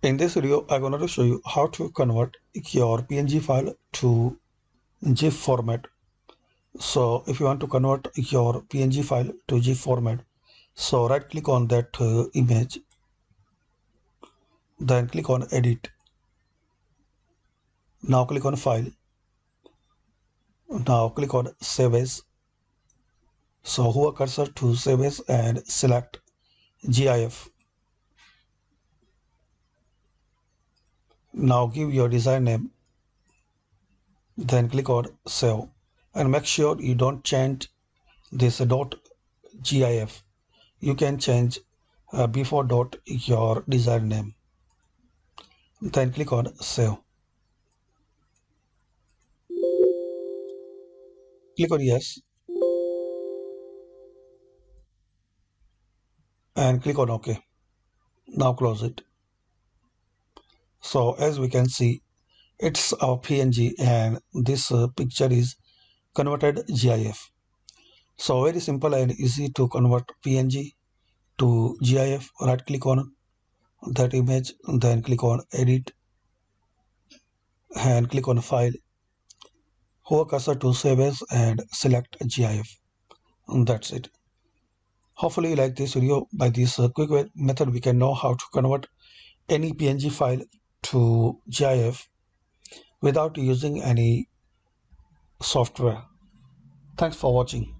In this video, I'm going to show you how to convert your PNG file to GIF format. So if you want to convert your PNG file to GIF format, so right click on that image, then click on edit. Now click on file. Now click on save as. So hover cursor to save as and select GIF. Now give your design name, then click on save and make sure you don't change this .gif. You can change before dot your design name, then click on save. Click on yes and click on OK. Now close it. So as we can see, it's our PNG and this picture is converted GIF. So very simple and easy to convert PNG to GIF. Right click on that image, then click on edit and click on file. Hover cursor to save as and select GIF. That's it. Hopefully you like this video. By this quick method, we can know how to convert any PNG file to GIF without using any software. Thanks for watching.